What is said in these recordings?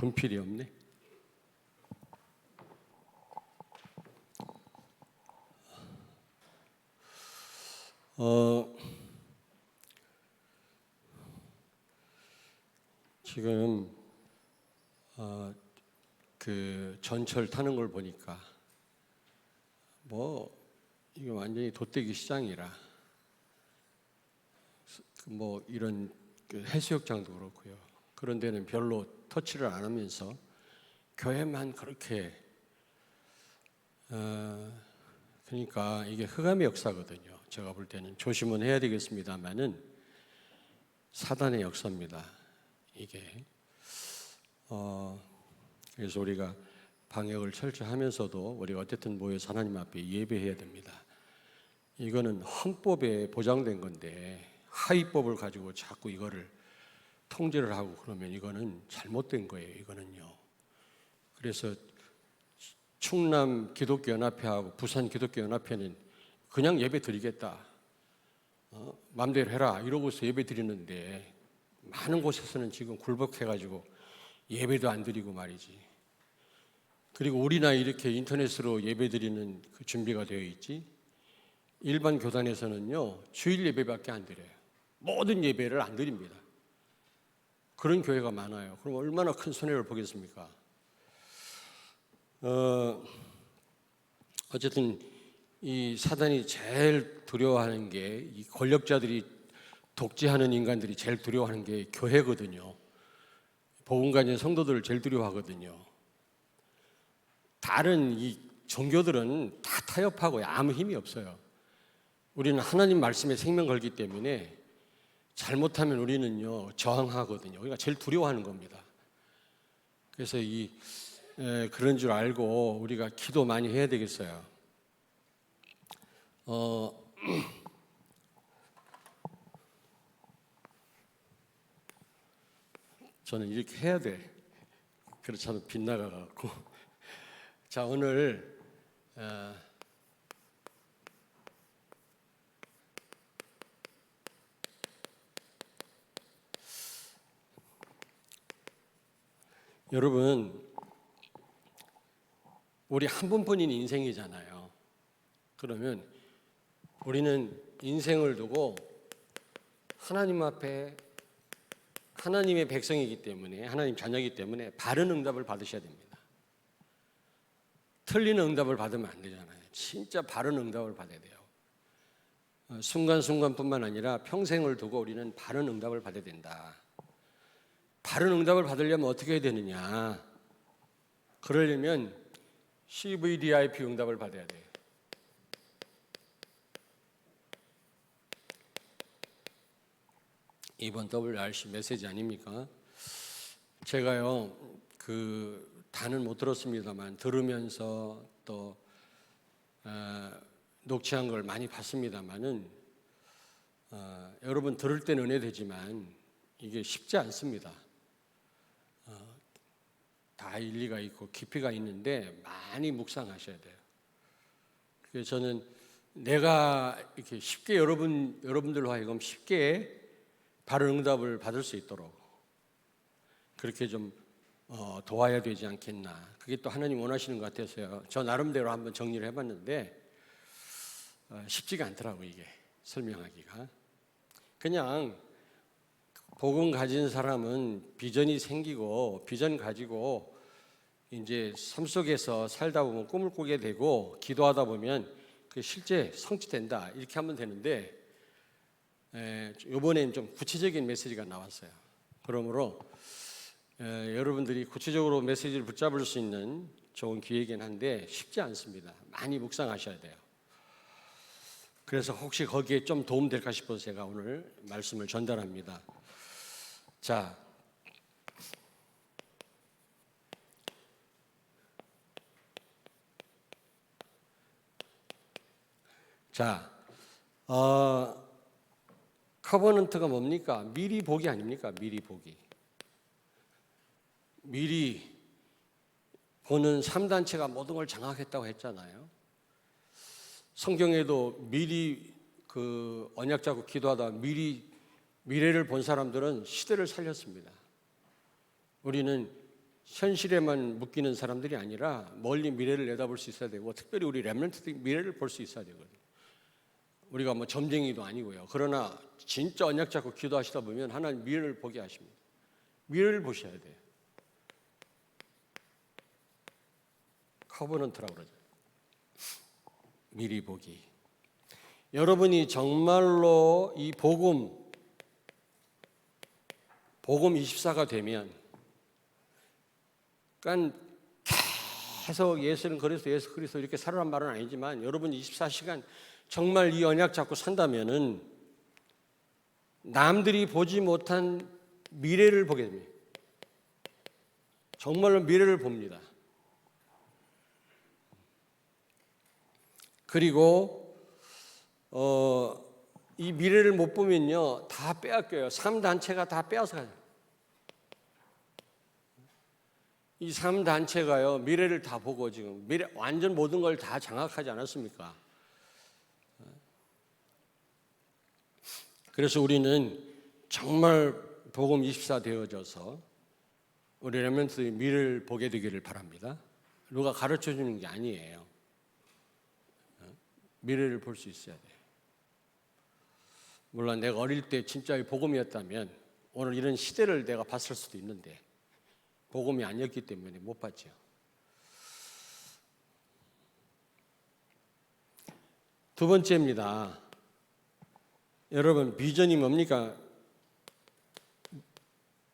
분필이 없네. 지금 그 전철 타는 걸 보니까 뭐 이게 완전히 돗대기 시장이라 뭐 이런 그 해수욕장도 그렇고요. 그런 데는 별로 터치를 안 하면서 교회만 그렇게 그러니까 이게 흑암의 역사거든요. 제가 볼 때는 조심은 해야 되겠습니다만은 사단의 역사입니다. 이게 그래서 우리가 방역을 철저하면서도 우리가 어쨌든 모여서 하나님 앞에 예배해야 됩니다. 이거는 헌법에 보장된 건데 하위법을 가지고 자꾸 이거를 통제를 하고 그러면 이거는 잘못된 거예요. 이거는요. 그래서 충남 기독교연합회하고 부산 기독교연합회는 그냥 예배 드리겠다. 마음대로 해라 이러고서 예배 드리는데 많은 곳에서는 지금 굴복해가지고 예배도 안 드리고 말이지. 그리고 우리나 이렇게 인터넷으로 예배 드리는 그 준비가 되어 있지. 일반 교단에서는요 주일 예배밖에 안 드려요. 모든 예배를 안 드립니다. 그런 교회가 많아요. 그럼 얼마나 큰 손해를 보겠습니까? 어쨌든 이 사단이 제일 두려워하는 게 이 권력자들이 독재하는 인간들이 제일 두려워하는 게 교회거든요. 복음 가진 성도들을 제일 두려워하거든요. 다른 이 종교들은 다 타협하고 아무 힘이 없어요. 우리는 하나님 말씀에 생명 걸기 때문에 잘못하면 우리는요 저항하거든요. 그러니까 제일 두려워하는 겁니다. 그래서 그런 줄 알고 우리가 기도 많이 해야 되겠어요. 저는 이렇게 해야 돼. 그렇지 않으면 빗나가갖고. 자, 오늘 여러분 우리 한 번뿐인 인생이잖아요. 그러면 우리는 인생을 두고 하나님 앞에 하나님의 백성이기 때문에 하나님 자녀이기 때문에 바른 응답을 받으셔야 됩니다. 틀린 응답을 받으면 안 되잖아요. 진짜 바른 응답을 받아야 돼요. 순간순간뿐만 아니라 평생을 두고 우리는 바른 응답을 받아야 된다. 바른 응답을 받으려면 어떻게 해야 되느냐? 그러려면 CVDIP 응답을 받아야 돼요. 이번 WRC 메시지 아닙니까? 제가요 다는 못 들었습니다만 들으면서 또 녹취한 걸 많이 봤습니다만은 여러분 들을 때는 은혜되지만 이게 쉽지 않습니다. 다 일리가 있고 깊이가 있는데 많이 묵상하셔야 돼요. 그래서 저는 내가 이렇게 쉽게 여러분들로 하여금 쉽게 바른 응답을 받을 수 있도록 그렇게 좀 도와야 되지 않겠나. 그게 또 하나님 원하시는 것 같아서요. 저 나름대로 한번 정리를 해봤는데 쉽지가 않더라고요. 이게 설명하기가. 그냥 복음 가진 사람은 비전이 생기고 비전 가지고 이제 삶 속에서 살다 보면 꿈을 꾸게 되고 기도하다 보면 그게 실제 성취된다 이렇게 하면 되는데 이번엔 좀 구체적인 메시지가 나왔어요. 그러므로 여러분들이 구체적으로 메시지를 붙잡을 수 있는 좋은 기회이긴 한데 쉽지 않습니다. 많이 묵상하셔야 돼요. 그래서 혹시 거기에 좀 도움 될까 싶어서 제가 오늘 말씀을 전달합니다. 자, 커버넌트가 뭡니까? 미리 보기 아닙니까? 미리 보기. 미리 보는 3단체가 모든 걸 장악했다고 했잖아요. 성경에도 미리 그 언약 잡고 기도하다 미리 미래를 본 사람들은 시대를 살렸습니다. 우리는 현실에만 묶이는 사람들이 아니라 멀리 미래를 내다볼 수 있어야 되고, 특별히 우리 렘넌트들이 미래를 볼 수 있어야 되거든요. 우리가 뭐 점쟁이도 아니고요. 그러나 진짜 언약 잡고 기도하시다 보면 하나님 미래를 보게 하십니다. 미래를 보셔야 돼요. 커버넌트라고 그러죠. 미리 보기. 여러분이 정말로 이 복음 24가 되면, 그러니까 계속 예수는 그리스도, 예수 그리스도 이렇게 살아란 말은 아니지만, 여러분이 24시간 정말 이 언약 잡고 산다면은 남들이 보지 못한 미래를 보게 됩니다. 정말로 미래를 봅니다. 그리고 이 미래를 못 보면요, 다 빼앗겨요. 3단체가 다 빼앗아 가요. 이 3단체가요, 미래를 다 보고 지금 미래 완전 모든 걸 다 장악하지 않았습니까? 그래서 우리는 정말 복음 24 되어져서 우리 렘넌트들이 미래를 보게 되기를 바랍니다. 누가 가르쳐 주는 게 아니에요. 미래를 볼 수 있어야 돼요. 물론 내가 어릴 때 진짜 복음이었다면 오늘 이런 시대를 내가 봤을 수도 있는데, 복음이 아니었기 때문에 못 봤죠. 두 번째입니다. 여러분, 비전이 뭡니까?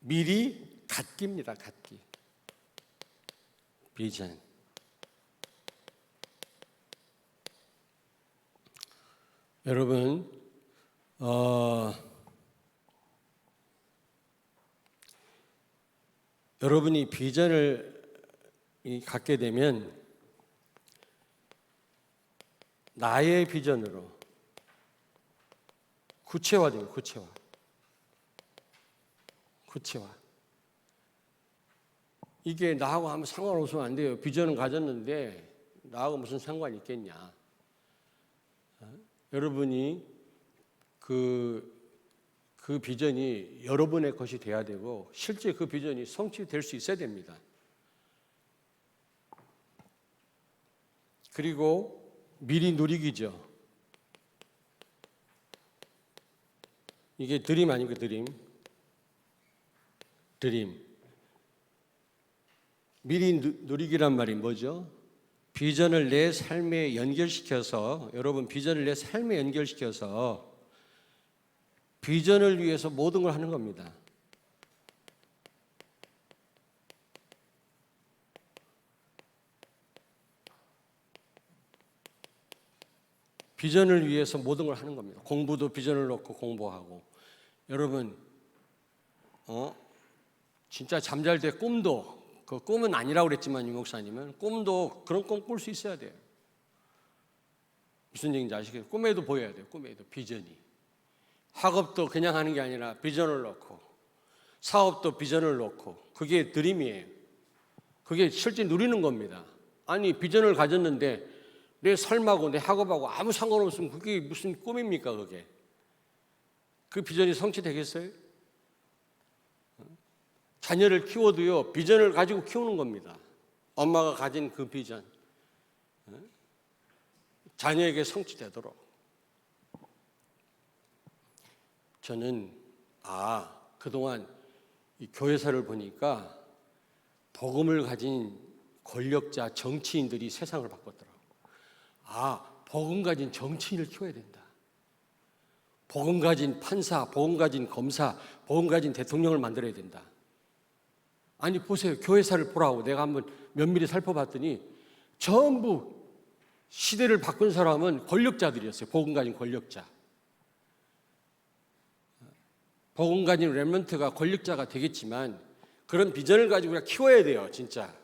미리 갖기입니다. 갖기. 비전. 여러분, 여러분이 비전을 갖게 되면 나의 비전으로 구체화돼요. 구체화. 이게 나하고 아무 상관없으면 안 돼요. 비전은 가졌는데 나하고 무슨 상관이 있겠냐. 여러분이 그 비전이 여러분의 것이 돼야 되고, 실제 그 비전이 성취될 수 있어야 됩니다. 그리고 미리 누리기죠. 이게 드림 아닙니까? 드림. 미리 누리기란 말이 뭐죠? 비전을 내 삶에 연결시켜서, 여러분 비전을 내 삶에 연결시켜서 비전을 위해서 모든 걸 하는 겁니다. 비전을 위해서 모든 걸 하는 겁니다. 공부도 비전을 놓고 공부하고. 여러분, 진짜 잠잘 때 꿈도, 그 꿈은 아니라고 그랬지만 유 목사님은 꿈도 그런 꿈 꿀 수 있어야 돼요. 무슨 얘기인지 아시겠어요? 꿈에도 보여야 돼요. 꿈에도 비전이. 학업도 그냥 하는 게 아니라 비전을 놓고, 사업도 비전을 놓고. 그게 드림이에요. 그게 실제 누리는 겁니다. 아니, 비전을 가졌는데 내 삶하고 내 학업하고 아무 상관없으면 그게 무슨 꿈입니까? 그게. 그 비전이 성취되겠어요? 자녀를 키워도요, 비전을 가지고 키우는 겁니다. 엄마가 가진 그 비전, 자녀에게 성취되도록. 저는 그동안 이 교회사를 보니까 복음을 가진 권력자, 정치인들이 세상을 바꿨더라고요. 복음 가진 정치인을 키워야 된다. 복음 가진 판사, 복음 가진 검사, 복음 가진 대통령을 만들어야 된다. 아니 보세요. 교회사를 보라고 내가 한번 면밀히 살펴봤더니 전부 시대를 바꾼 사람은 권력자들이었어요. 복음 가진 권력자. 복음 가진 렘넌트가 권력자가 되겠지만 그런 비전을 가지고 우리가 키워야 돼요. 진짜.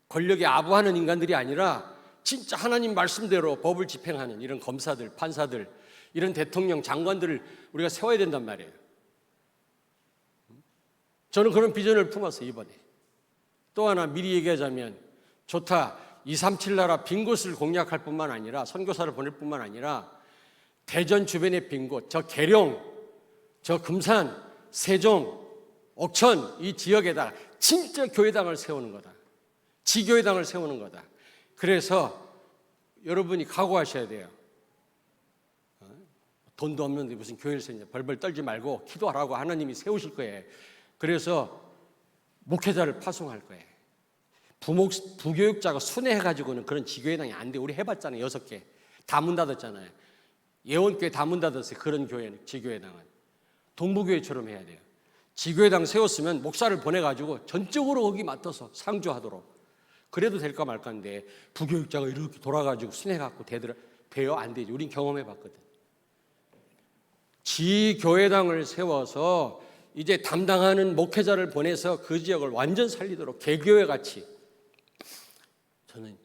권력에 아부하는 인간들이 아니라 진짜 하나님 말씀대로 법을 집행하는 이런 검사들, 판사들, 이런 대통령, 장관들을 우리가 세워야 된단 말이에요. 저는 그런 비전을 품었어요. 이번에. 또 하나 미리 얘기하자면, 좋다. 237 나라 빈 곳을 공략할 뿐만 아니라, 선교사를 보낼 뿐만 아니라 대전 주변의 빈 곳, 저 계룡, 저 금산, 세종, 옥천 이 지역에다가 진짜 교회당을 세우는 거다. 지교회당을 세우는 거다. 그래서 여러분이 각오하셔야 돼요. 돈도 없는데 무슨 교회를 세우냐. 벌벌 떨지 말고 기도하라고 하나님이 세우실 거예요. 그래서 목회자를 파송할 거예요. 부교육자가 순회해가지고는 그런 지교회당이 안 돼. 우리 해봤잖아요. 6개. 다 문 닫았잖아요. 예원교회 다 문 닫았어요. 그런 교회는, 지교회당은. 동부교회처럼 해야 돼요. 지교회당 세웠으면 목사를 보내가지고 전적으로 거기 맡아서 상주하도록. 그래도 될까 말까인데 부교육자가 이렇게 돌아가지고 순회해갖고 돼요? 안 되죠. 우린 경험해봤거든. 지교회당을 세워서 이제 담당하는 목회자를 보내서 그 지역을 완전 살리도록 개교회 같이. 저는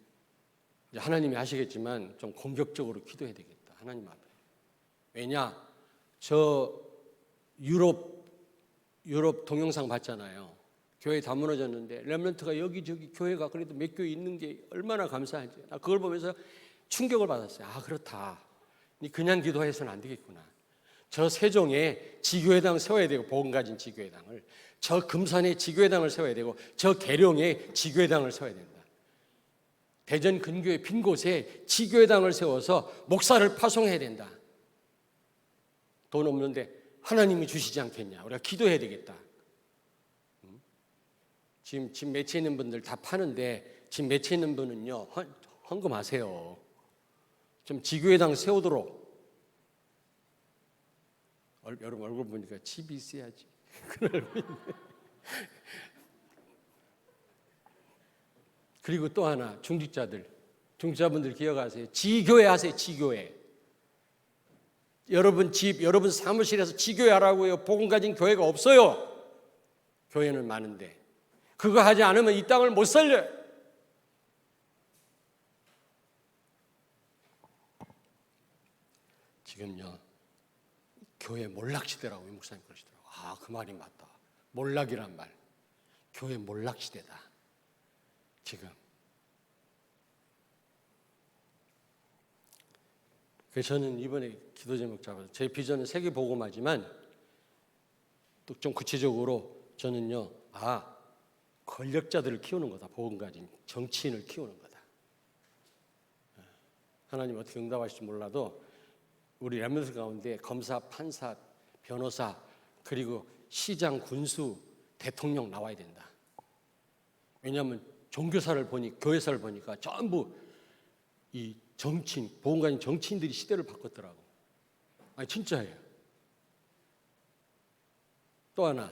이제 하나님이 하시겠지만 좀 공격적으로 기도해야 되겠다. 하나님 앞에. 왜냐? 저 유럽 동영상 봤잖아요. 교회 다 무너졌는데 렘넌트가 여기저기 교회가 그래도 몇 교회 있는 게 얼마나 감사한지. 나 그걸 보면서 충격을 받았어요. 아, 그렇다. 그냥 기도해서는 안 되겠구나. 저 세종에 지교회당 세워야 되고, 복음 가진 지교회당을, 저 금산에 지교회당을 세워야 되고, 저 계룡에 지교회당을 세워야 된다. 대전 근교의 빈 곳에 지교회당을 세워서 목사를 파송해야 된다. 돈 없는데 하나님이 주시지 않겠냐. 우리가 기도해야 되겠다. 지금 집 매체 있는 분들 다 파는데, 집 매체 있는 분은요, 헌금하세요. 좀 지교회당 세우도록. 여러분 얼굴 보니까 집이 있어야지. 그리고 또 하나, 중직자분들 기억하세요. 지교회 하세요. 지교회. 여러분 집, 여러분 사무실에서 지교회 하라고요. 복음 가진 교회가 없어요. 교회는 많은데 그거 하지 않으면 이 땅을 못 살려요. 지금요, 교회 몰락시대라고 이 목사님 그러시더라고요. 아, 그 말이 맞다. 몰락이란 말. 교회 몰락시대다. 지금. 그래서 저는 이번에 기도 제목 잡아서 제 비전은 세계복음화지만 또 좀 구체적으로 저는요, 권력자들을 키우는 거다. 복음 가진 정치인을 키우는 거다. 하나님 어떻게 응답하실지 몰라도 우리 렘넌트 가운데 검사, 판사, 변호사, 그리고 시장, 군수, 대통령 나와야 된다. 왜냐하면 종교사를 보니, 교회사를 보니까 전부 이 정치인, 복음 가진 정치인들이 시대를 바꿨더라고. 아니 진짜예요. 또 하나,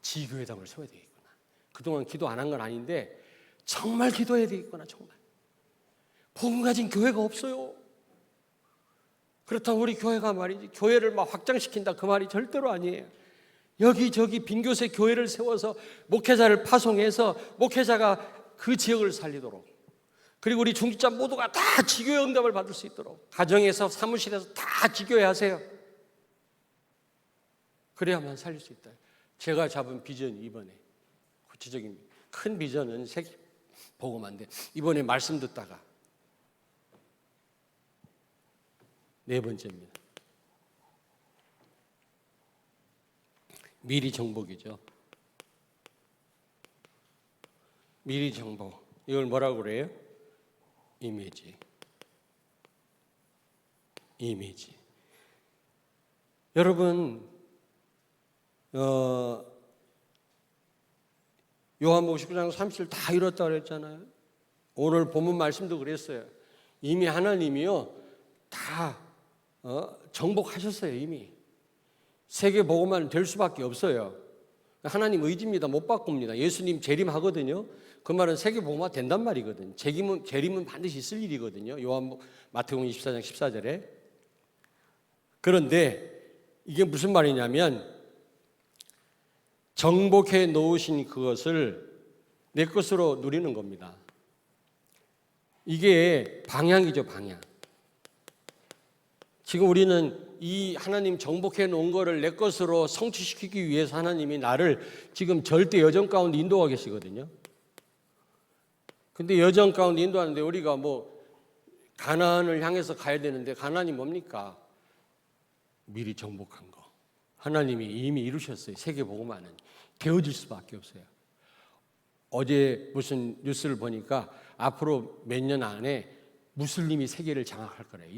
지교회당을 세워야 되겠구나. 그동안 기도 안 한 건 아닌데 정말 기도해야 되겠구나. 정말 복음 가진 교회가 없어요. 그렇다면 우리 교회가 말이지, 교회를 막 확장시킨다 그 말이 절대로 아니에요. 여기저기 빈곳에 교회를 세워서 목회자를 파송해서 목회자가 그 지역을 살리도록, 그리고 우리 중직자 모두가 다 지교회 응답을 받을 수 있도록, 가정에서 사무실에서 다 지교회 하세요. 그래야만 살릴 수 있다. 제가 잡은 비전이 이번에 구체적인 큰 비전은 세계 복음화인데, 이번에 말씀 듣다가 네 번째입니다. 미리 정복이죠. 미리 정복. 이걸 뭐라고 그래요? 이미지. 여러분, 요한복음 19장 30절 다 이뤘다고 그랬잖아요. 오늘 본문 말씀도 그랬어요. 이미 하나님이요 다 정복하셨어요. 이미 세계 복음화는 될 수밖에 없어요. 하나님 의지입니다. 못 바꿉니다. 예수님 재림하거든요. 그 말은 세계 복음화 된단 말이거든요. 재림은 반드시 있을 일이거든요. 마태복음 24장 14절에. 그런데 이게 무슨 말이냐면, 정복해 놓으신 그것을 내 것으로 누리는 겁니다. 이게 방향이죠, 방향. 지금 우리는 이 하나님 정복해 놓은 거를 내 것으로 성취시키기 위해서 하나님이 나를 지금 절대 여정 가운데 인도하고 계시거든요. 근데 여정 가운데 인도하는데 우리가 뭐 가나안을 향해서 가야 되는데, 가나안이 뭡니까? 미리 정복한 거. 하나님이 이미 이루셨어요. 세계복음화는 되어질 수밖에 없어요. 어제 무슨 뉴스를 보니까 앞으로 몇 년 안에 무슬림이 세계를 장악할 거래요.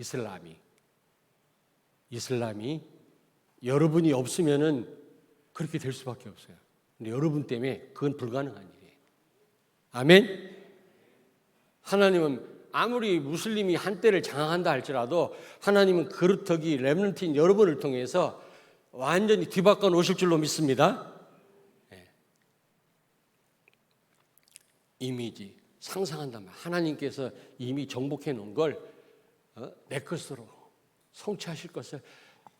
이슬람이 여러분이 없으면은 그렇게 될 수밖에 없어요. 근데 여러분 때문에 그건 불가능한 일이에요. 아멘. 하나님은 아무리 무슬림이 한때를 장악한다 할지라도 하나님은 그릇터기 렘넌트인 여러분을 통해서 완전히 뒤바꿔 놓으실 줄로 믿습니다. 이미지 상상한단 말이에요. 하나님께서 이미 정복해 놓은 걸 내 것으로 성취하실 것을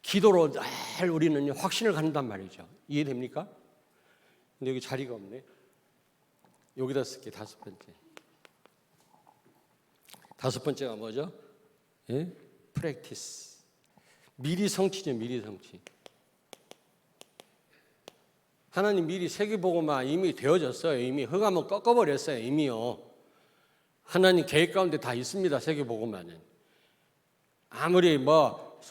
기도로 늘 우리는 확신을 갖는단 말이죠. 이해됩니까? 근데 여기 자리가 없네. 여기다 쓸게. 다섯 번째가 뭐죠? 프랙티스. 미리 성취죠. 미리 성취. 하나님 미리 세계복음화 이미 되어졌어요. 이미 흑암은 꺾어버렸어요. 이미요. 하나님 계획 가운데 다 있습니다. 세계복음화는. 아무리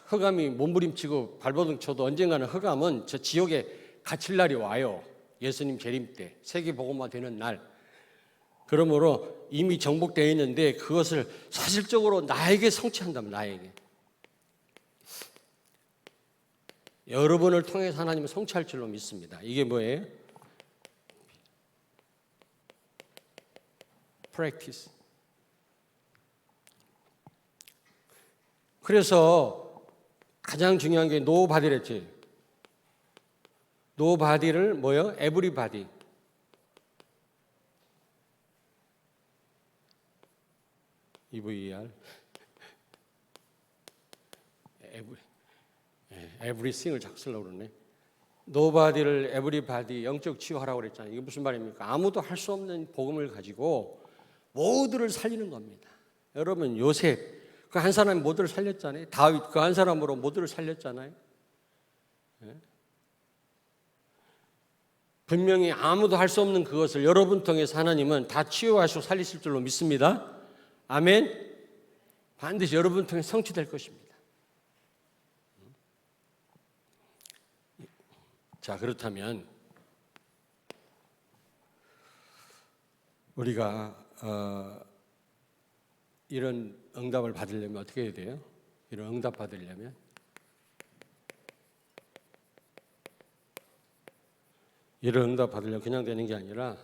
흑암이 몸부림치고 발버둥 쳐도 언젠가는 흑암은 저 지옥에 갇힐 날이 와요. 예수님 재림 때 세계복음화 되는 날. 그러므로 이미 정복되어 있는데 그것을 사실적으로 나에게 성취한다면 나에게. 여러분을 통해서 하나님은 성취할 줄로 믿습니다. 이게 뭐예요? practice. 그래서 가장 중요한 게 nobody랬지. nobody를 뭐요? everybody. EVER. everything을 자꾸 쓰려고 그러네. nobody를 everybody 영적 치유하라고 그랬잖아요. 이게 무슨 말입니까? 아무도 할 수 없는 복음을 가지고 모두를 살리는 겁니다. 여러분 요셉 그 한 사람이 모두를 살렸잖아요. 다윗 그 한 사람으로 모두를 살렸잖아요. 분명히 아무도 할 수 없는 그것을 여러분 통해서 하나님은 다 치유하시고 살리실 줄로 믿습니다. 아멘. 반드시 여러분 통해 성취될 것입니다. 자, 그렇다면 우리가 이런 응답을 받으려면 어떻게 해야 돼요? 이런 응답 받으려면 이런 응답 받으려면 그냥 되는 게 아니라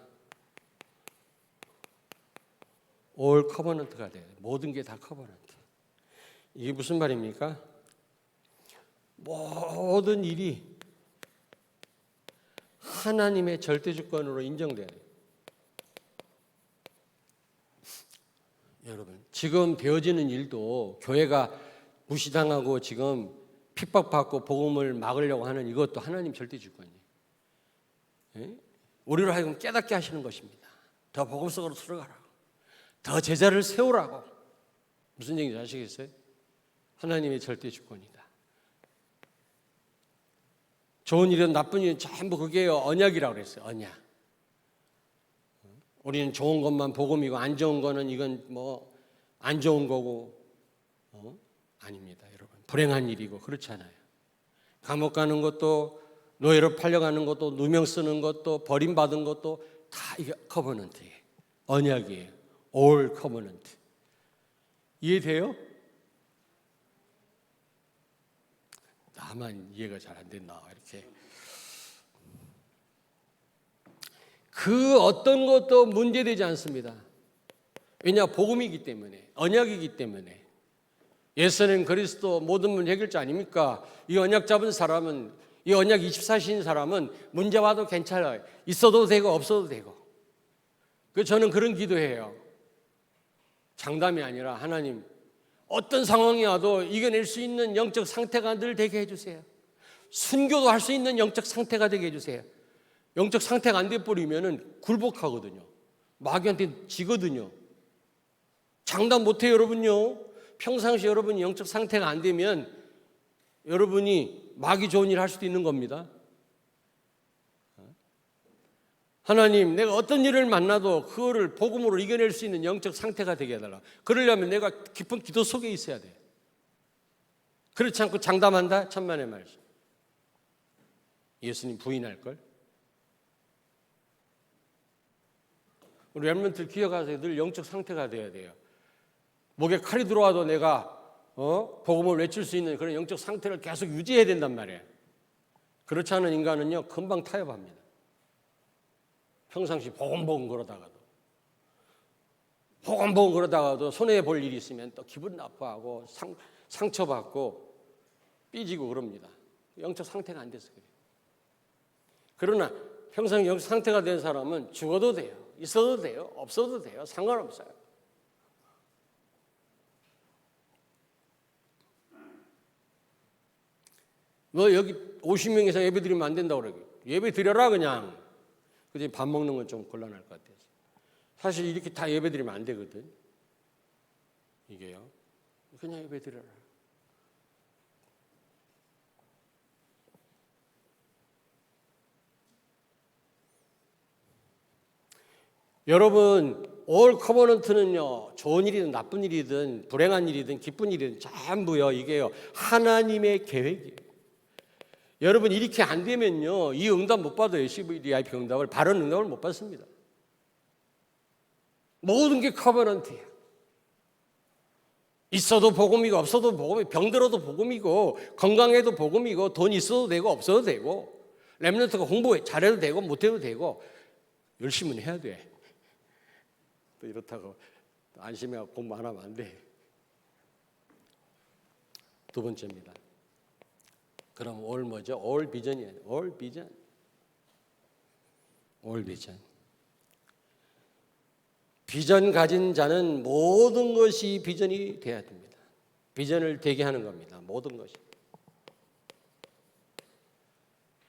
올 커버넌트가 돼요. 모든 게 다 커버넌트. 이게 무슨 말입니까? 모든 일이 하나님의 절대주권으로 인정돼요. 여러분, 지금 되어지는 일도 교회가 무시당하고 지금 핍박받고 복음을 막으려고 하는 이것도 하나님 절대주권이에요. 우리로 하여금 깨닫게 하시는 것입니다. 더 복음 속으로 들어가라고. 더 제자를 세우라고. 무슨 얘기인지 아시겠어요? 하나님의 절대주권이다. 좋은 일이든 나쁜 일은 전부 그게 언약이라고 그랬어요. 언약. 우리는 좋은 것만 복음이고 안 좋은 거는 이건 안 좋은 거고 아닙니다, 여러분. 불행한 일이고 그렇지 않아요. 감옥 가는 것도 노예로 팔려가는 것도 누명 쓰는 것도 버림받은 것도 다 이게 커버넌트예요. 언약이에요. 올 커버넌트. 이해돼요? 나만 이해가 잘 안 됐나 이렇게. 그 어떤 것도 문제되지 않습니다. 왜냐? 복음이기 때문에, 언약이기 때문에. 예수는 그리스도 모든 문제 해결자 아닙니까? 이 언약 잡은 사람은, 이 언약 24시인 사람은 문제 와도 괜찮아요. 있어도 되고 없어도 되고. 저는 그런 기도해요. 장담이 아니라 하나님 어떤 상황이 와도 이겨낼 수 있는 영적 상태가 늘 되게 해주세요. 순교도 할 수 있는 영적 상태가 되게 해주세요. 영적 상태가 안 돼버리면 굴복하거든요. 마귀한테 지거든요. 장담 못해요, 여러분요. 평상시 여러분이 영적 상태가 안 되면 여러분이 마귀 좋은 일 할 수도 있는 겁니다. 하나님, 내가 어떤 일을 만나도 그거를 복음으로 이겨낼 수 있는 영적 상태가 되게 해달라. 그러려면 내가 깊은 기도 속에 있어야 돼. 그렇지 않고 장담한다? 천만의 말씀. 예수님 부인할 걸? 우리 렘넌트 기억하세요. 늘 영적 상태가 돼야 돼요. 목에 칼이 들어와도 내가 복음을 외칠 수 있는 그런 영적 상태를 계속 유지해야 된단 말이에요. 그렇지 않은 인간은요 금방 타협합니다. 평상시 보금보금 그러다가도 손해 볼 일이 있으면 또 기분 나빠하고 상처받고 삐지고 그럽니다. 영적 상태가 안 돼서 그래요. 그러나 평상 영적 상태가 된 사람은 죽어도 돼요. 있어도 돼요. 없어도 돼요. 상관없어요. 너 여기 50명 이상 예배 드리면 안 된다고 그러고 예배 드려라 그냥. 근데 밥 먹는 건 좀 곤란할 것 같아서. 사실 이렇게 다 예배 드리면 안 되거든. 이게요. 그냥 예배 드려라. 여러분, 올 커버넌트는요, 좋은 일이든 나쁜 일이든 불행한 일이든 기쁜 일이든 전부요, 이게요, 하나님의 계획이에요. 여러분, 이렇게 안 되면요, 이 응답 못 받아요. CVDIP 응답을, 바른 응답을 못 받습니다. 모든 게 커버넌트예요. 있어도 복음이고, 없어도 복음이고, 병들어도 복음이고, 건강해도 복음이고, 돈 있어도 되고, 없어도 되고, 렘넌트가 공부 잘해도 되고, 못해도 되고, 열심히 해야 돼. 또 이렇다고 안심해서 공부 안 하면 안 돼. 두 번째입니다. 그럼 올 뭐죠? 올 비전이에요. 올 비전. 올 비전. 비전 가진 자는 모든 것이 비전이 돼야 됩니다. 비전을 되게 하는 겁니다. 모든 것이.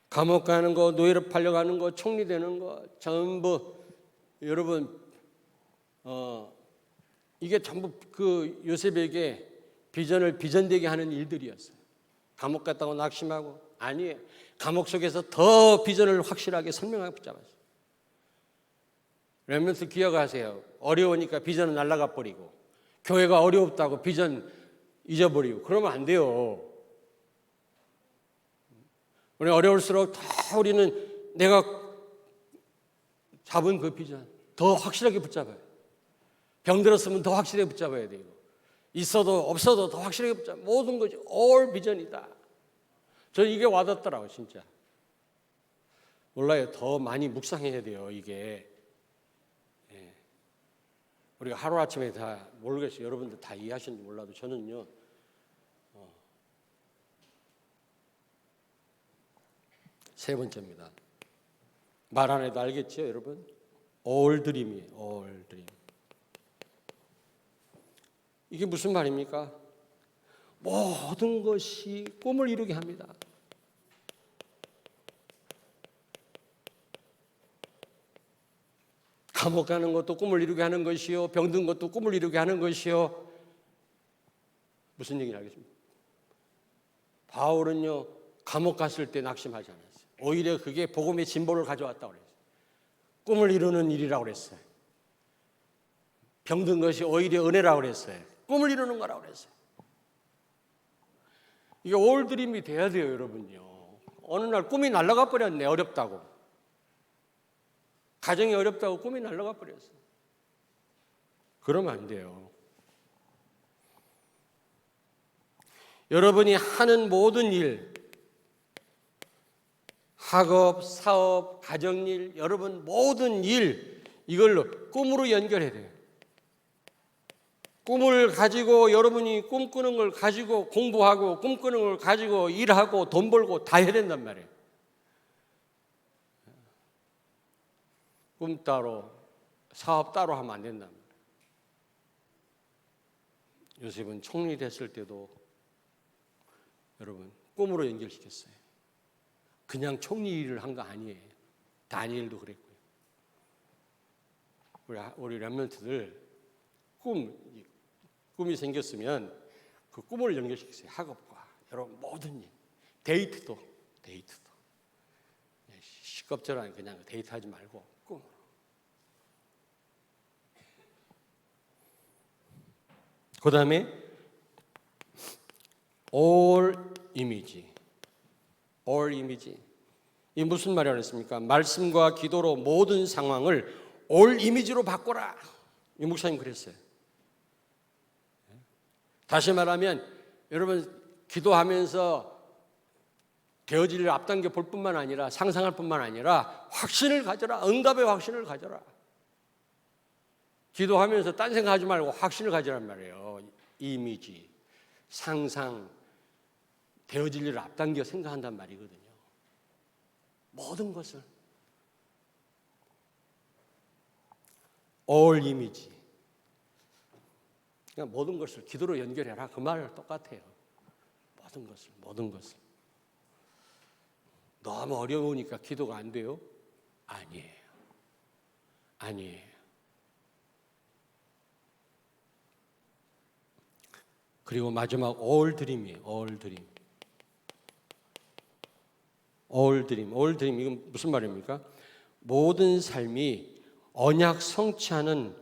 감옥 가는 거, 노예로 팔려가는 거, 총리 되는 거 전부 여러분 이게 전부 그 요셉에게 비전을 비전되게 하는 일들이었어요. 감옥 갔다고 낙심하고 아니에요. 감옥 속에서 더 비전을 확실하게 선명하게 붙잡았어요. 렘넌트 기억하세요. 어려우니까 비전은 날아가 버리고 교회가 어렵다고 비전 잊어버리고 그러면 안 돼요. 우리 어려울수록 더 우리는 내가 잡은 그 비전 더 확실하게 붙잡아요. 병들었으면 더 확실하게 붙잡아야 되고 있어도 없어도 더 확실하게 붙잡아요. 모든 것이 올 비전이다. 저는 이게 와닿더라고요. 진짜. 몰라요. 더 많이 묵상해야 돼요. 이게. 우리가 하루아침에 다 모르겠어요. 여러분들 다 이해하시는지 몰라도 저는요. 세 번째입니다. 말 안 해도 알겠죠, 여러분? 올 드림이에요. 올 드림. 이게 무슨 말입니까? 모든 것이 꿈을 이루게 합니다. 감옥 가는 것도 꿈을 이루게 하는 것이요. 병든 것도 꿈을 이루게 하는 것이요. 무슨 얘기인지 알겠습니까? 바울은요. 감옥 갔을 때 낙심하지 않았어요. 오히려 그게 복음의 진보를 가져왔다고 그랬어요. 꿈을 이루는 일이라고 그랬어요. 병든 것이 오히려 은혜라고 그랬어요. 꿈을 이루는 거라고 그랬어요. 이게 올 드림이 돼야 돼요, 여러분요. 어느 날 꿈이 날아가 버렸네, 어렵다고. 가정이 어렵다고 꿈이 날아가 버렸어요. 그러면 안 돼요. 여러분이 하는 모든 일, 학업, 사업, 가정일, 여러분 모든 일, 이걸로 꿈으로 연결해야 돼요. 꿈을 가지고 여러분이 꿈꾸는 걸 가지고 공부하고 꿈꾸는 걸 가지고 일하고 돈 벌고 다 해야 된단 말이에요. 꿈 따로 사업 따로 하면 안 된단 말이에요. 요셉은 총리 됐을 때도 여러분 꿈으로 연결시켰어요. 그냥 총리 일을 한 거 아니에요. 다니엘도 그랬고요. 우리 렘넌트들 꿈이 생겼으면 그 꿈을 연결시키세요. 학업과 여러분 모든 일, 데이트도 시겁절한 그냥 데이트하지 말고 꿈으로. 그 다음에 올 이미지. 이 무슨 말이라고 했습니까? 말씀과 기도로 모든 상황을 올 이미지로 바꿔라. 이 목사님 그랬어요. 다시 말하면 여러분 기도하면서 되어질 일을 앞당겨 볼 뿐만 아니라 상상할 뿐만 아니라 확신을 가져라. 응답의 확신을 가져라. 기도하면서 딴 생각하지 말고 확신을 가지란 말이에요. 이미지, 상상, 되어질 일을 앞당겨 생각한단 말이거든요. 모든 것을 all 이미지, 그냥 모든 것을 기도로 연결해라. 그 말 똑같아요. 모든 것을. 너무 어려우니까 기도가 안 돼요? 아니에요. 그리고 마지막 all dream이에요. all dream. 이건 무슨 말입니까? 모든 삶이 언약 성취하는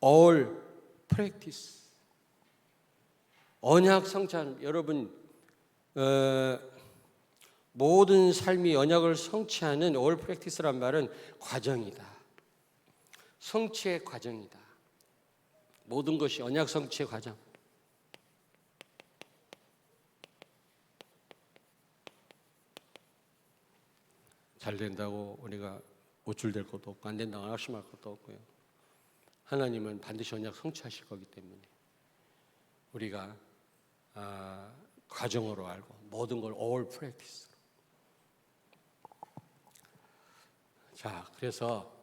all practice. 언약 성취하는, 여러분 모든 삶이 언약을 성취하는 all practice란 말은 과정이다. 성취의 과정이다. 모든 것이 언약 성취의 과정. 잘 된다고 우리가 우쭐될 것도 없고 안 된다고 낙심할 것도 없고요. 하나님은 반드시 언약 성취하실 거기 때문에 우리가 과정으로 알고 모든 걸 all practice. 자, 그래서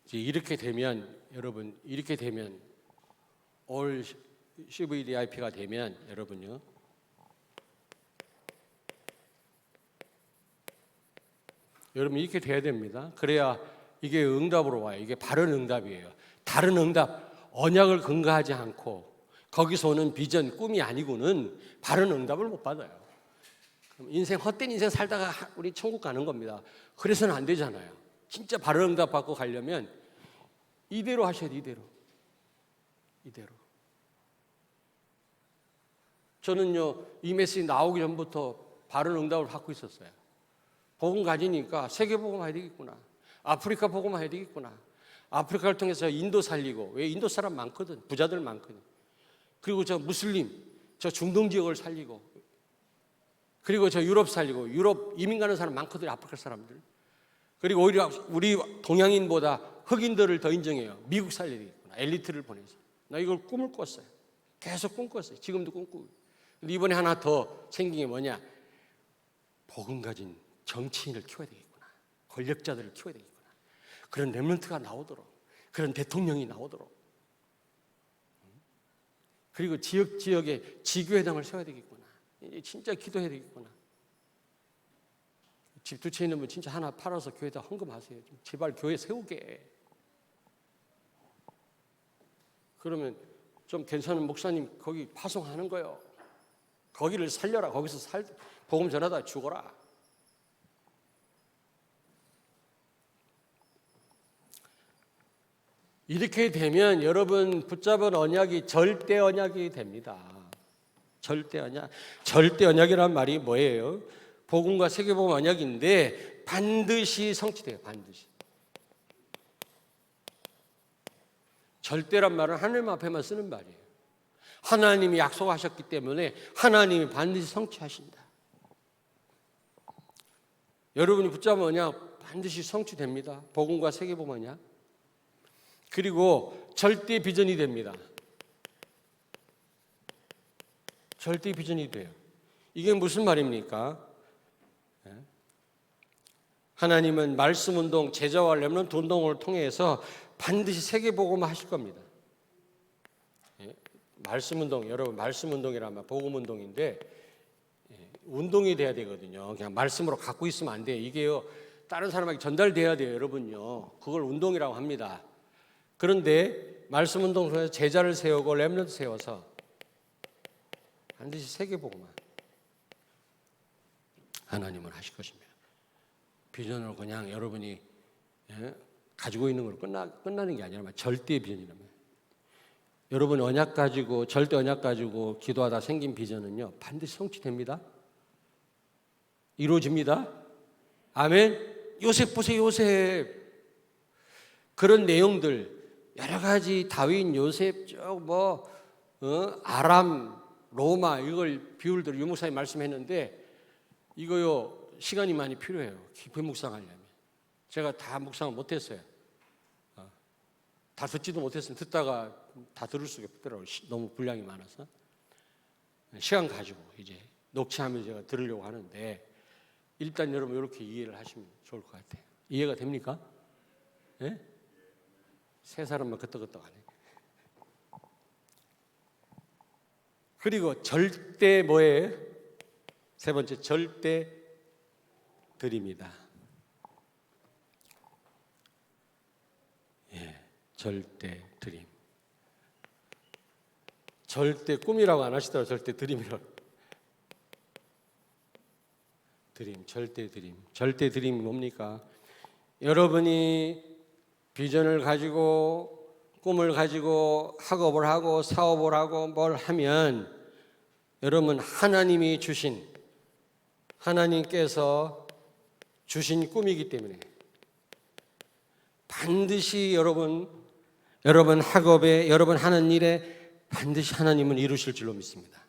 이제 이렇게 되면 여러분 all CVDIP가 되면 여러분요. 여러분 이렇게 돼야 됩니다. 그래야 이게 응답으로 와요. 이게 바른 응답이에요. 다른 응답, 언약을 근거하지 않고 거기서 오는 비전, 꿈이 아니고는 바른 응답을 못 받아요. 그럼 헛된 인생 살다가 우리 천국 가는 겁니다. 그래서는 안 되잖아요. 진짜 바른 응답 받고 가려면 이대로 하셔야 돼요. 이대로. 저는요, 이 메시지 나오기 전부터 바른 응답을 받고 있었어요. 복음 가지니까 세계 복음 해야 되겠구나. 아프리카 복음 해야 되겠구나. 아프리카를 통해서 인도 살리고, 왜 인도 사람 많거든. 부자들 많거든. 그리고 저 무슬림, 저 중동 지역을 살리고, 그리고 저 유럽 살리고, 유럽 이민 가는 사람 많거든. 아프리카 사람들. 그리고 오히려 우리 동양인보다 흑인들을 더 인정해요. 미국 살려야 되겠구나. 엘리트를 보내서. 나 이걸 꿈을 꿨어요. 계속 꿈꿨어요. 지금도 꿈꾸고. 근데 이번에 하나 더 생긴 게 뭐냐? 복음 가진 정치인을 키워야 되겠구나. 권력자들을 키워야 되겠구나. 그런 렘넌트가 나오도록, 그런 대통령이 나오도록. 그리고 지역에 지교회당을 세워야 되겠구나. 이제 진짜 기도해야 되겠구나. 집 두 채 있는 분 진짜 하나 팔아서 교회에다 헌금하세요. 제발 교회 세우게. 그러면 좀 괜찮은 목사님 거기 파송하는 거요. 거기를 살려라. 거기서 복음 전하다 죽어라. 이렇게 되면 여러분 붙잡은 언약이 절대 언약이 됩니다. 절대 언약. 절대 언약이란 말이 뭐예요? 복음과 세계복음 언약인데 반드시 성취돼요. 반드시. 절대란 말은 하나님 앞에만 쓰는 말이에요. 하나님이 약속하셨기 때문에 하나님이 반드시 성취하신다. 여러분이 붙잡은 언약 반드시 성취됩니다. 복음과 세계복음 언약. 그리고 절대 비전이 됩니다. 절대 비전이 돼요. 이게 무슨 말입니까? 하나님은 말씀 운동, 제자와 렘넌트 운동을 통해서 반드시 세계복음화 하실 겁니다. 말씀 운동, 여러분 말씀 운동이라면 복음 운동인데 운동이 돼야 되거든요. 그냥 말씀으로 갖고 있으면 안 돼요. 이게요, 다른 사람에게 전달돼야 돼요, 여러분요. 그걸 운동이라고 합니다. 그런데 말씀 운동을 통해서 제자를 세우고 렘넌트 세워서 반드시 세계복음화 하나님은 하실 것입니다. 비전으로 그냥 여러분이 가지고 있는 걸로 끝나는 게 아니라 절대 비전이라면, 여러분 언약 가지고 절대 언약 가지고 기도하다 생긴 비전은요 반드시 성취됩니다. 이루어집니다. 아멘. 요셉 보세요, 요셉. 그런 내용들 여러 가지 다윗, 요셉, 아람, 로마 이걸 비율들 유목사님 말씀했는데 이거요 시간이 많이 필요해요. 깊이 묵상하려면. 제가 다 묵상을 못했어요. 다 듣지도 못했어요. 듣다가 다 들을 수가 없더라고요. 너무 분량이 많아서. 시간 가지고 이제 녹취하면서 제가 들으려고 하는데 일단 여러분 이렇게 이해를 하시면 좋을 것 같아요. 이해가 됩니까? 예? 세 사람만 끄떡끄떡하네. 그리고 절대 뭐예요? 세 번째 절대 드립니다. 예, 절대 드림. 절대 꿈이라고 안 하시더라고요. 절대 드림이라고. 드림, 절대 드림. 절대 드림이 뭡니까? 여러분이 비전을 가지고 꿈을 가지고 학업을 하고 사업을 하고 뭘 하면 여러분 하나님이 주신 하나님께서 주신 꿈이기 때문에 반드시 여러분 학업에 여러분 하는 일에 반드시 하나님은 이루실 줄로 믿습니다.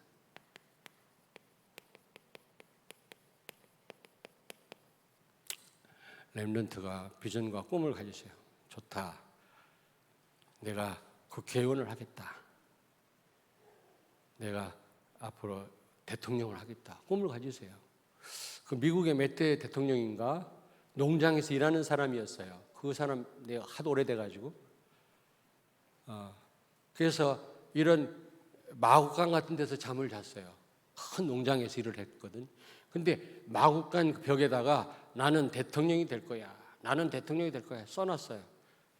렘넌트가 비전과 꿈을 가지세요. 좋다. 내가 국회의원을 하겠다. 내가 앞으로 대통령을 하겠다. 꿈을 가지세요. 그 미국의 몇 대 대통령인가 농장에서 일하는 사람이었어요. 그 사람 내가 하도 오래돼가지고 그래서 이런 마구간 같은 데서 잠을 잤어요. 큰 농장에서 일을 했거든. 근데 마구간 그 벽에다가 나는 대통령이 될 거야. 나는 대통령이 될 거야. 써놨어요.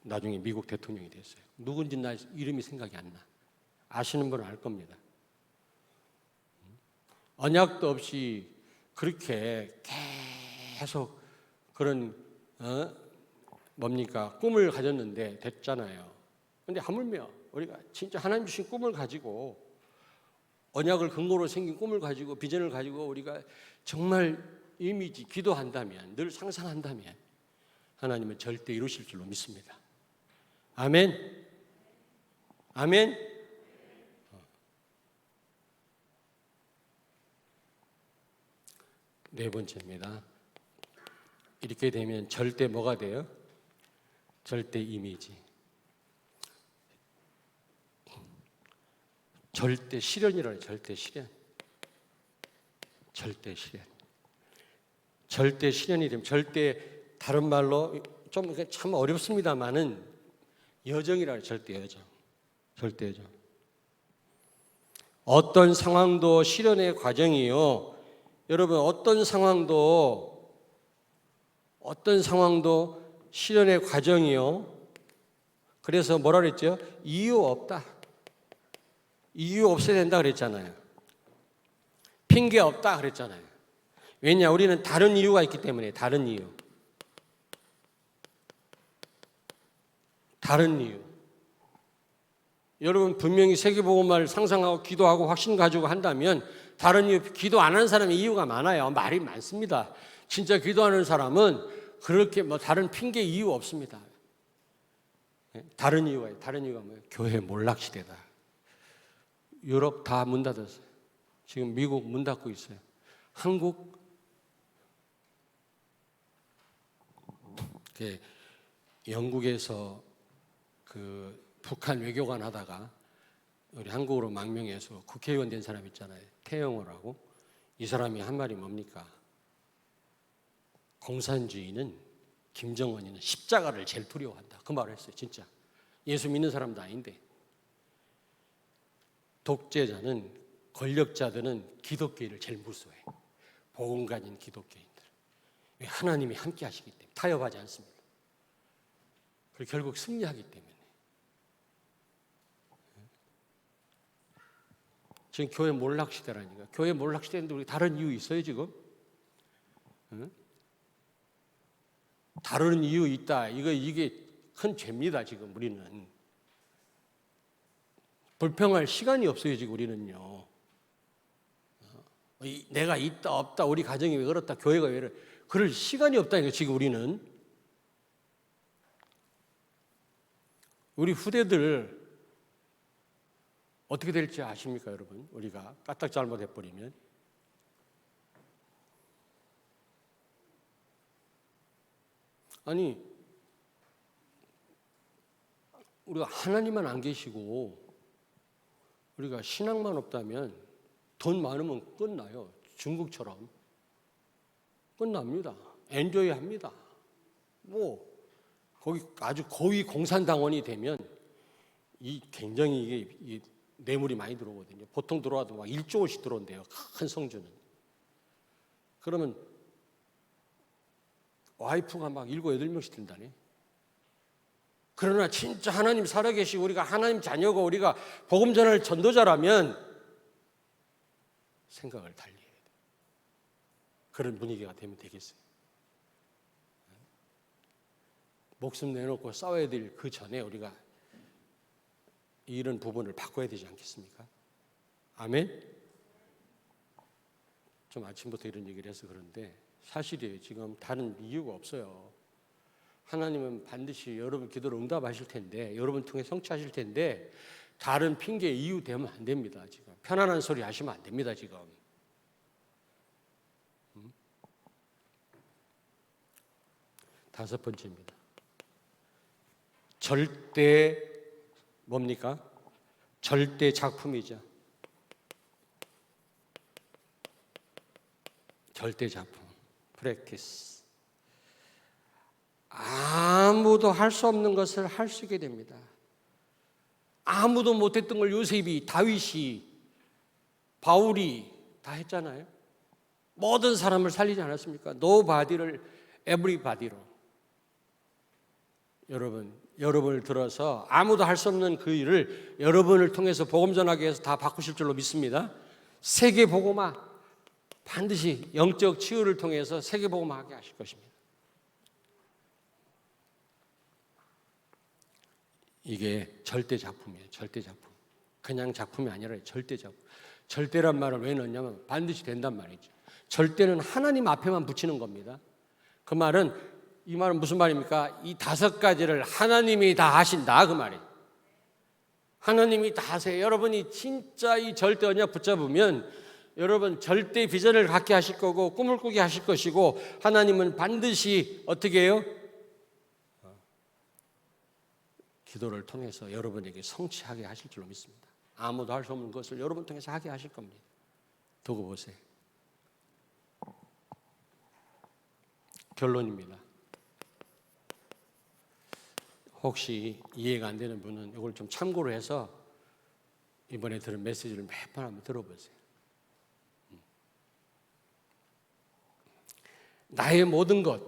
나중에 미국 대통령이 됐어요. 누군지 나 이름이 생각이 안 나. 아시는 분은 알 겁니다. 언약도 없이 그렇게 계속 그런 꿈을 가졌는데 됐잖아요. 근데 하물며 우리가 진짜 하나님 주신 꿈을 가지고 언약을 근거로 생긴 꿈을 가지고 비전을 가지고 우리가 정말 이미지 기도한다면 늘 상상한다면 하나님은 절대 이루실 줄로 믿습니다. 아멘. 아멘. 네 번째입니다. 이렇게 되면 절대 뭐가 돼요? 절대 이미지. 절대 실현이라는 절대 실현. 절대 실현. 절대 실현이 되면 절대 다른 말로 좀 참 어렵습니다만은 여정이라는 절대 여정. 절대 여정. 어떤 상황도 실현의 과정이요. 여러분 어떤 상황도 실현의 과정이요. 그래서 뭐라 그랬죠? 이유 없다. 이유 없어야 된다 그랬잖아요. 핑계 없다 그랬잖아요. 왜냐? 우리는 다른 이유가 있기 때문에 다른 이유. 다른 이유. 여러분 분명히 세계복음화를 상상하고 기도하고 확신 가지고 한다면 다른 이유, 기도 안 하는 사람의 이유가 많아요. 말이 많습니다. 진짜 기도하는 사람은 그렇게 다른 핑계 이유 없습니다. 다른 이유가 뭐예요? 교회 몰락시대다. 유럽 다 문 닫았어요. 지금 미국 문 닫고 있어요. 한국 영국에서 그 북한 외교관 하다가 우리 한국으로 망명해서 국회의원 된 사람 있잖아요. 태영호라고. 이 사람이 한 말이 뭡니까? 공산주의는 김정은이는 십자가를 제일 두려워한다. 그 말을 했어요. 진짜. 예수 믿는 사람도 아닌데. 독재자는 권력자들은 기독교인을 제일 무서워해. 복음 가진 기독교인들. 왜? 하나님이 함께 하시기 때문에 타협하지 않습니다. 그리고 결국 승리하기 때문에. 지금 교회 몰락시대라니까. 교회 몰락시대인데 우리 다른 이유 있어요 지금? 응? 다른 이유 있다. 이게 큰 죄입니다 지금 우리는. 불평할 시간이 없어요 지금 우리는요. 내가 있다 없다 우리 가정이 왜 그렇다 교회가 왜 이래. 그럴 시간이 없다니까. 지금 우리 후대들 어떻게 될지 아십니까, 여러분? 우리가 까딱 잘못해버리면. 아니, 우리가 하나님만 안 계시고 우리가 신앙만 없다면 돈 많으면 끝나요. 중국처럼 끝납니다. 엔조이 합니다. 거기 아주 고위 공산당원이 되면 굉장히 이게 뇌물이 많이 들어오거든요. 보통 들어와도 막 1조 원씩 들어온대요. 큰 성주는. 그러면 와이프가 막 7, 8명씩 든다네. 그러나 진짜 하나님 살아계시고 우리가 하나님 자녀고 우리가 복음 전할 전도자라면 생각을 달리 해야 돼. 그런 분위기가 되면 되겠어요. 목숨 내놓고 싸워야 될 그 전에 우리가 이런 부분을 바꿔야 되지 않겠습니까? 아멘? 좀 아침부터 이런 얘기를 해서 그런데 사실이에요. 지금 다른 이유가 없어요. 하나님은 반드시 여러분 기도를 응답하실 텐데, 여러분 통해 성취하실 텐데 다른 핑계 이유 대면 안 됩니다. 지금 편안한 소리 하시면 안 됩니다. 지금. 다섯 번째입니다. 절대 뭡니까? 절대 작품이죠. 절대 작품. 프랙티스. 아무도 할 수 없는 것을 할 수 있게 됩니다. 아무도 못했던 걸 요셉이, 다윗이, 바울이 다 했잖아요. 모든 사람을 살리지 않았습니까? Nobody를 everybody로. 여러분을 들어서 아무도 할 수 없는 그 일을 여러분을 통해서 복음 전하기 위해서 다 바꾸실 줄로 믿습니다. 세계 복음화 반드시 영적 치유를 통해서 세계 복음화하게 하실 것입니다. 이게 절대 작품이에요. 절대 작품. 그냥 작품이 아니라 절대 작품. 절대란 말을 왜 넣냐면 반드시 된단 말이죠. 절대는 하나님 앞에만 붙이는 겁니다. 그 말은 이 말은 무슨 말입니까? 이 5가지를 하나님이 다 하신다 그 말이에요. 하나님이 다 하세요. 여러분이 진짜 이 절대 언약 붙잡으면 여러분 절대 비전을 갖게 하실 거고 꿈을 꾸게 하실 것이고 하나님은 반드시 어떻게 해요? 기도를 통해서 여러분에게 성취하게 하실 줄로 믿습니다. 아무도 할 수 없는 것을 여러분 통해서 하게 하실 겁니다. 두고 보세요. 결론입니다. 혹시 이해가 안 되는 분은 이걸 좀 참고로 해서 이번에 들은 메시지를 몇 번 한번 들어보세요. 나의 모든 것,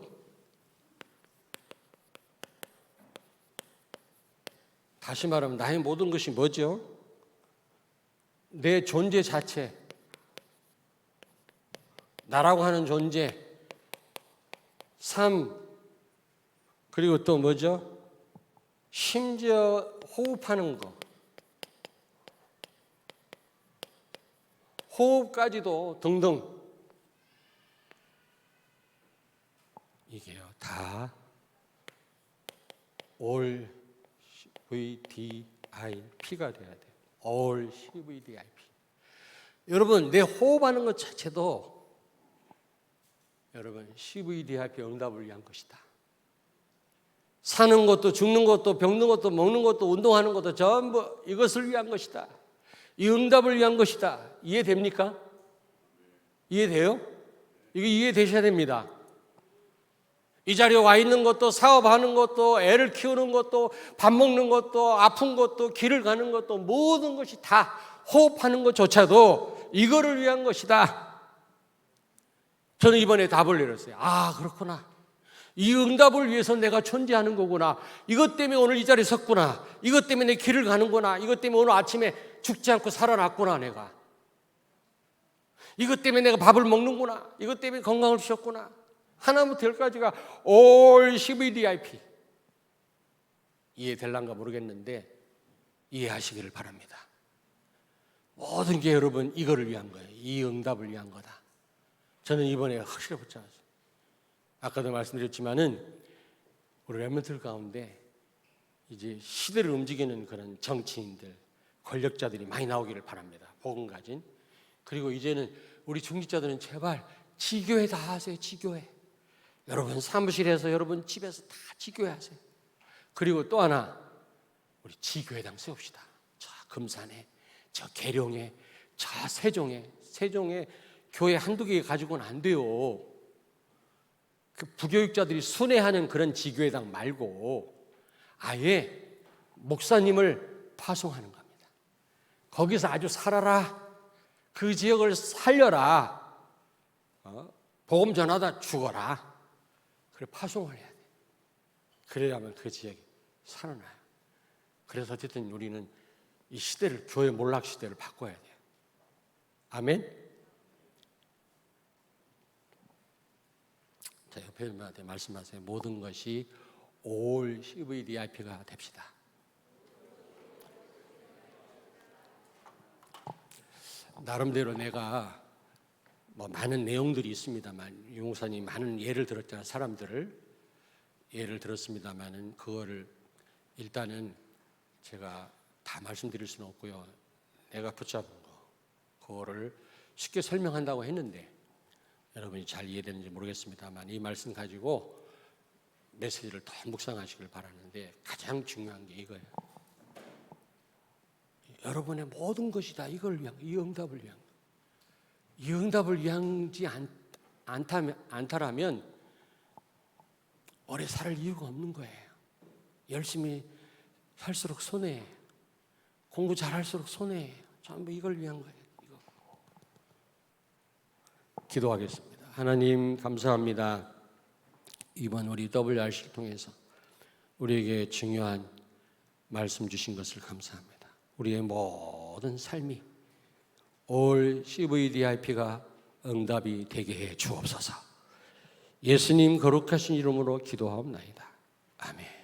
다시 말하면 나의 모든 것이 뭐죠? 내 존재 자체, 나라고 하는 존재, 삶, 그리고 또 뭐죠? 심지어 호흡하는 거, 호흡까지도 등등 이게요 다 all CVDIP가 돼야 돼요. all CVDIP. 여러분 내 호흡하는 것 자체도 여러분 CVDIP 응답을 위한 것이다. 사는 것도 죽는 것도 병든 것도 먹는 것도 운동하는 것도 전부 이것을 위한 것이다. 이 응답을 위한 것이다. 이해됩니까? 이해돼요? 이게 이해되셔야 됩니다. 이 자리에 와 있는 것도 사업하는 것도 애를 키우는 것도 밥 먹는 것도 아픈 것도 길을 가는 것도 모든 것이 다 호흡하는 것조차도 이거를 위한 것이다. 저는 이번에 답을 내렸어요. 아 그렇구나. 이 응답을 위해서 내가 존재하는 거구나. 이것 때문에 오늘 이 자리에 섰구나. 이것 때문에 내 길을 가는구나. 이것 때문에 오늘 아침에 죽지 않고 살아났구나 내가. 이것 때문에 내가 밥을 먹는구나. 이것 때문에 건강을 주셨구나. 하나부터 열까지가 all CVDIP. 이해될란가 모르겠는데 이해하시기를 바랍니다. 모든 게 여러분 이거를 위한 거예요. 이 응답을 위한 거다. 저는 이번에 확실히 붙잡았어요. 아까도 말씀드렸지만은 우리 렘넌트들 가운데 이제 시대를 움직이는 그런 정치인들, 권력자들이 많이 나오기를 바랍니다. 복음 가진. 그리고 이제는 우리 중직자들은 제발 지교회 다 하세요. 지교회. 여러분 사무실에서, 여러분 집에서 다 지교회 하세요. 그리고 또 하나, 우리 지교회당 세웁시다. 저 금산에, 저 계룡에, 저 세종에 교회 한두 개 가지고는 안 돼요. 그 부교육자들이 순회하는 그런 지교회당 말고 아예 목사님을 파송하는 겁니다. 거기서 아주 살아라. 그 지역을 살려라. 복음 전하다 죽어라. 그래 파송을 해야 돼. 그래야만 그 지역이 살아나요. 그래서 어쨌든 우리는 이 시대를, 교회 몰락 시대를 바꿔야 돼요. 아멘. 자, 옆에 분한테 말씀하세요. 모든 것이 올 CVDIP가 됩시다. 나름대로 내가 많은 내용들이 있습니다만, 유 목사님 많은 예를 들었잖아요. 사람들을 예를 들었습니다만은 그거를 일단은 제가 다 말씀드릴 수는 없고요. 내가 붙잡은 거 그거를 쉽게 설명한다고 했는데 여러분이 잘 이해되는지 모르겠습니다만 이 말씀 가지고 메시지를 더 묵상하시길 바라는데 가장 중요한 게 이거예요. 여러분의 모든 것이 다 이걸 위한, 이 응답을 위한, 이 응답을 위한지 않다라면 오래 살 이유가 없는 거예요. 열심히 할수록 손해예요. 공부 잘할수록 손해예요. 전부 이걸 위한 거예요. 이거. 기도하겠습니다. 하나님 감사합니다. 이번 우리 WRC를 통해서 우리에게 중요한 말씀 주신 것을 감사합니다. 우리의 모든 삶이 올 CVDIP가 응답이 되게 해 주옵소서. 예수님 거룩하신 이름으로 기도하옵나이다. 아멘.